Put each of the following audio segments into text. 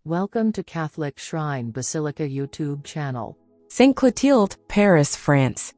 Welcome to Catholic Shrine Basilica YouTube channel. Saint Clotilde, Paris, France.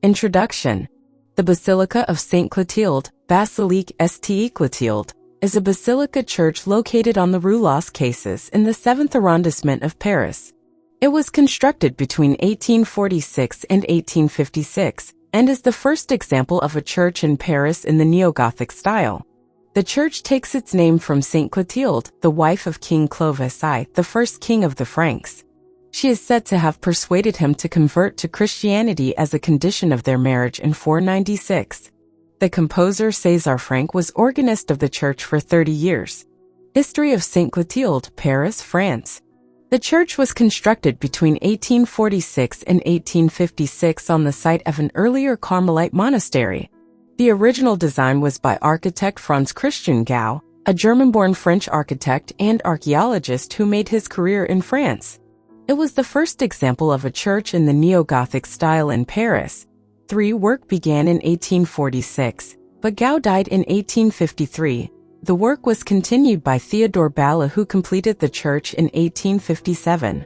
Introduction. The Basilica of Saint Clotilde, Basilique Sainte Clotilde, is a basilica church located on the Rue Las Caisses in the 7th arrondissement of Paris. It was constructed between 1846 and 1856, and is the first example of a church in Paris in the neo-Gothic style. The church takes its name from Saint Clotilde, the wife of King Clovis I, the first king of the Franks. She is said to have persuaded him to convert to Christianity as a condition of their marriage in 496. The composer César Franck was organist of the church for 30 years. History of Saint Clotilde, Paris, France. The church was constructed between 1846 and 1856 on the site of an earlier Carmelite monastery. The original design was by architect Franz Christian Gau, a German-born French architect and archaeologist who made his career in France. It was the first example of a church in the neo-Gothic style in Paris. Work began in 1846, but Gau died in 1853. The work was continued by Theodore Balla, who completed the church in 1857.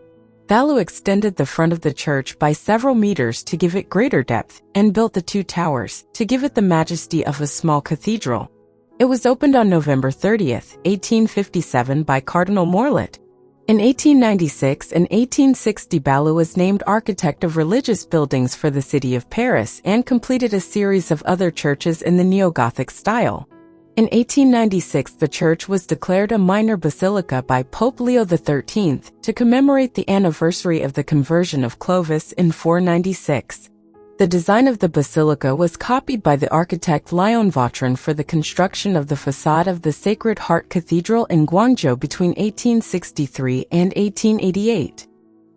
Balla extended the front of the church by several meters to give it greater depth, and built the two towers to give it the majesty of a small cathedral. It was opened on November 30, 1857 by Cardinal Morlet. In 1896 and 1860, Balla was named architect of religious buildings for the city of Paris and completed a series of other churches in the neo-Gothic style. In 1896, the church was declared a minor basilica by Pope Leo XIII to commemorate the anniversary of the conversion of Clovis in 496. The design of the basilica was copied by the architect Léon Vautrin for the construction of the facade of the Sacred Heart Cathedral in Guangzhou between 1863 and 1888.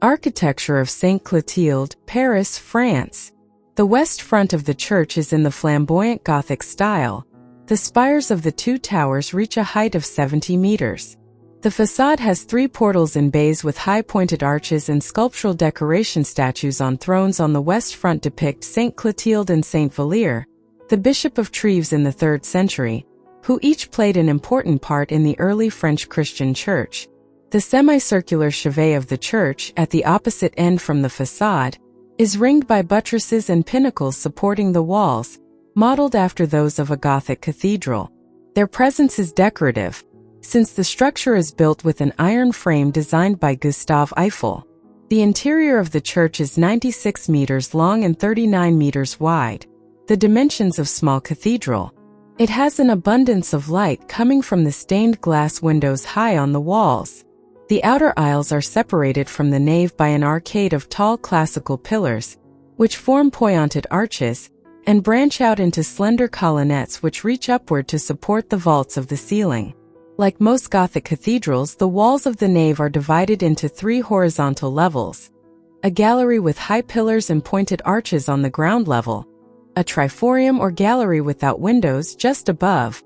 Architecture of Saint Clotilde, Paris, France. The west front of the church is in the flamboyant Gothic style. The spires of the two towers reach a height of 70 meters. The facade has 3 portals and bays with high-pointed arches and sculptural decoration. Statues on thrones on the west front depict Saint Clotilde and Saint Valère, the Bishop of Treves in the 3rd century, who each played an important part in the early French Christian church. The semicircular chevet of the church, at the opposite end from the facade, is ringed by buttresses and pinnacles supporting the walls, modeled after those of a Gothic cathedral. Their presence is decorative, since the structure is built with an iron frame designed by Gustave Eiffel. The interior of the church is 96 meters long and 39 meters wide, the dimensions of small cathedral. It has an abundance of light coming from the stained glass windows high on the walls. The outer aisles are separated from the nave by an arcade of tall classical pillars, which form pointed arches, and branch out into slender colonnettes which reach upward to support the vaults of the ceiling. Like most Gothic cathedrals, the walls of the nave are divided into 3 horizontal levels: a gallery with high pillars and pointed arches on the ground level, a triforium or gallery without windows just above,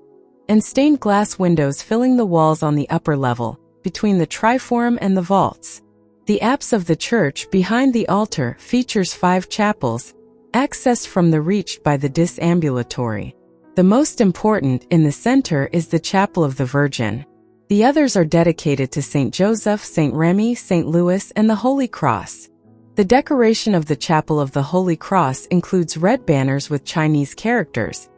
and stained glass windows filling the walls on the upper level, between the triforium and the vaults. The apse of the church behind the altar features 5 chapels, accessed from the reached by the disambulatory. The most important, in the center, is the Chapel of the Virgin. The others are dedicated to Saint Joseph, Saint Remy, Saint Louis, and the Holy Cross. The decoration of the Chapel of the Holy Cross includes red banners with Chinese characters,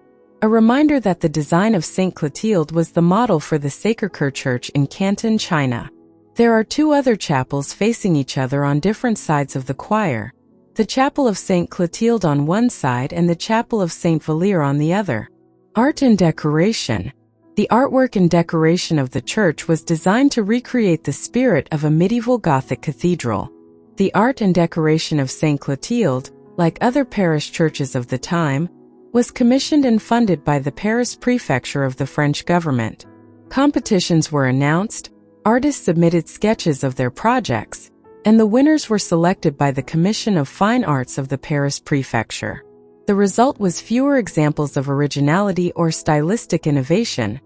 a reminder that the design of Saint Clotilde was the model for the Sacré-Cœur Church in Canton, China. There are 2 other chapels facing each other on different sides of the choir: the Chapel of Saint Clotilde on one side and the Chapel of Saint Valère on the other. Art and decoration. The artwork and decoration of the church was designed to recreate the spirit of a medieval Gothic cathedral. The art and decoration of Saint Clotilde, like other parish churches of the time, was commissioned and funded by the Paris Prefecture of the French government. Competitions were announced, artists submitted sketches of their projects, and the winners were selected by the Commission of Fine Arts of the Paris Prefecture. The result was fewer examples of originality or stylistic innovation,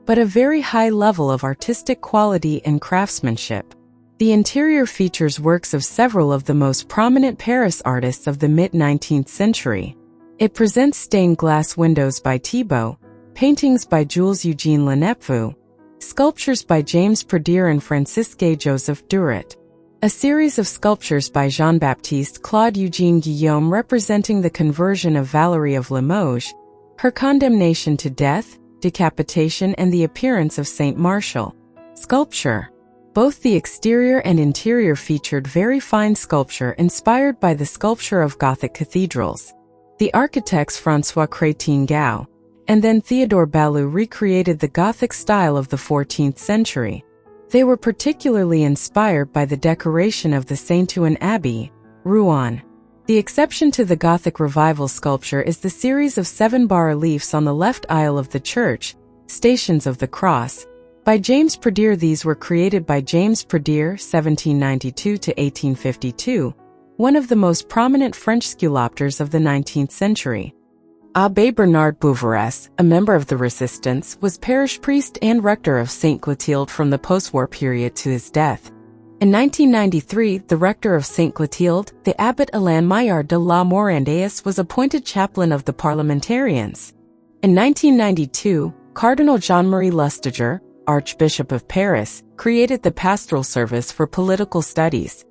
but a very high level of artistic quality and craftsmanship. The interior features works of several of the most prominent Paris artists of the mid-19th century. It presents stained glass windows by Thibaut, paintings by Jules Eugene Lenepveu, Sculptures by James Pradier and Francisque Joseph Duret. A series of sculptures by Jean-Baptiste Claude Eugene Guillaume representing the conversion of Valerie of Limoges, her condemnation to death, decapitation and the appearance of Saint Martial. Sculpture. Both the exterior and interior featured very fine sculpture inspired by the sculpture of Gothic cathedrals. The architects François Crétin-Gau and then Theodore Ballou recreated the Gothic style of the 14th century. They were particularly inspired by the decoration of the Saint-Ouen Abbey, Rouen. The exception to the Gothic revival sculpture is the series of 7 bas-reliefs on the left aisle of the church, Stations of the Cross, by James Pradier. These were created by James Pradier (1792–1852), one of the most prominent French sculptors of the 19th century. Abbé Bernard Bouveresse, a member of the Resistance, was parish priest and rector of Saint Clotilde from the post-war period to his death. In 1993, the rector of Saint Clotilde, the abbot Alain Maillard de la Morandaise, was appointed chaplain of the parliamentarians. In 1992, Cardinal Jean-Marie Lustiger, Archbishop of Paris, created the Pastoral Service for Political Studies.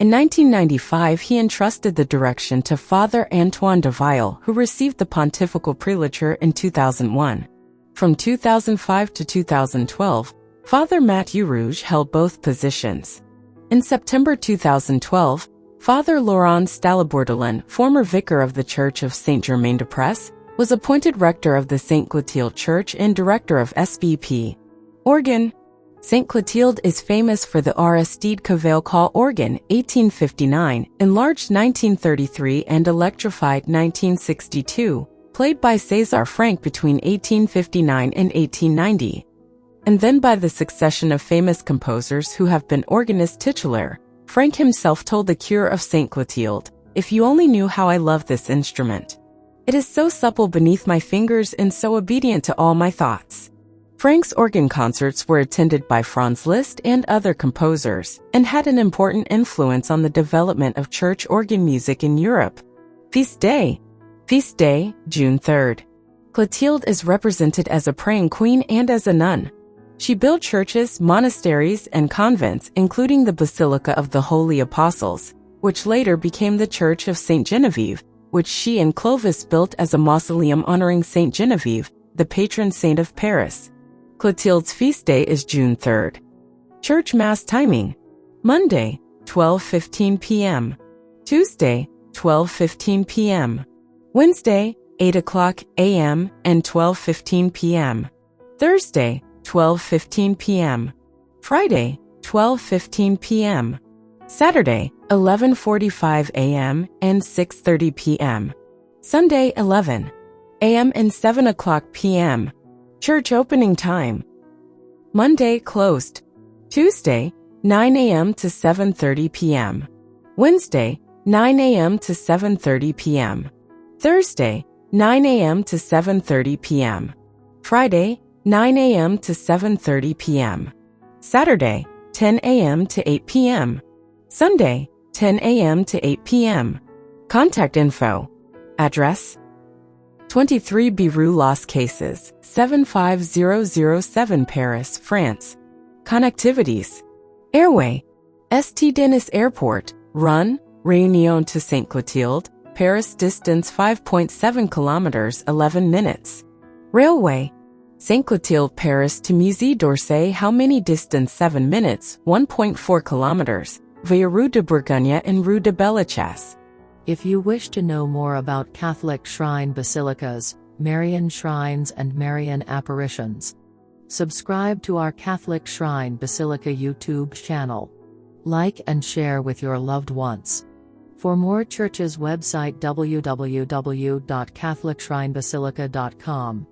In 1995, he entrusted the direction to Father Antoine de Vial, who received the pontifical prelature in 2001. From 2005 to 2012, Father Mathieu Rouge held both positions. In September 2012, Father Laurent Stalabourdelin, former vicar of the Church of Saint-Germain-des-Prés, was appointed rector of the Saint Clotilde Church and director of SBP. Organ. Saint Clotilde is famous for the Aristide Cavaillé organ, 1859, enlarged 1933 and electrified 1962, played by César Franck between 1859 and 1890. And then by the succession of famous composers who have been organist titular. Franck himself told the curé of Saint Clotilde, "If you only knew how I love this instrument. It is so supple beneath my fingers and so obedient to all my thoughts." Franck's organ concerts were attended by Franz Liszt and other composers, and had an important influence on the development of church organ music in Europe. Feast Day. Feast Day, June 3rd. Clotilde is represented as a praying queen and as a nun. She built churches, monasteries, and convents, including the Basilica of the Holy Apostles, which later became the Church of Saint Genevieve, which she and Clovis built as a mausoleum honoring Saint Genevieve, the patron saint of Paris. Clotilde's feast day is June 3rd. Church Mass timing. Monday, 12:15 p.m. Tuesday, 12:15 p.m. Wednesday, 8 o'clock a.m. and 12:15 p.m. Thursday, 12:15 p.m. Friday, 12:15 p.m. Saturday, 11:45 a.m. and 6:30 p.m. Sunday, 11 a.m. and 7 o'clock p.m. Church opening time. Monday, closed. Tuesday, 9 a.m. to 7:30 p.m. Wednesday, 9 a.m. to 7:30 p.m. Thursday, 9 a.m. to 7:30 p.m. Friday, 9 a.m. to 7:30 p.m. Saturday, 10 a.m. to 8 p.m. Sunday, 10 a.m. to 8 p.m. Contact info. Address: 23 Rue Las Cases, 75007 Paris, France. Connectivities: Airway, St. Denis Airport, Run, Réunion to Saint Clotilde, Paris. Distance 5.7 kilometers, 11 minutes. Railway, Saint Clotilde, Paris to Musée d'Orsay. How many? Distance 7 minutes, 1.4 kilometers, via Rue de Bourgogne and Rue de Basilicas. If you wish to know more about Catholic shrine basilicas, Marian shrines and Marian apparitions, subscribe to our Catholic Shrine Basilica YouTube channel. Like and share with your loved ones. For more churches, website www.catholicshrinebasilica.com.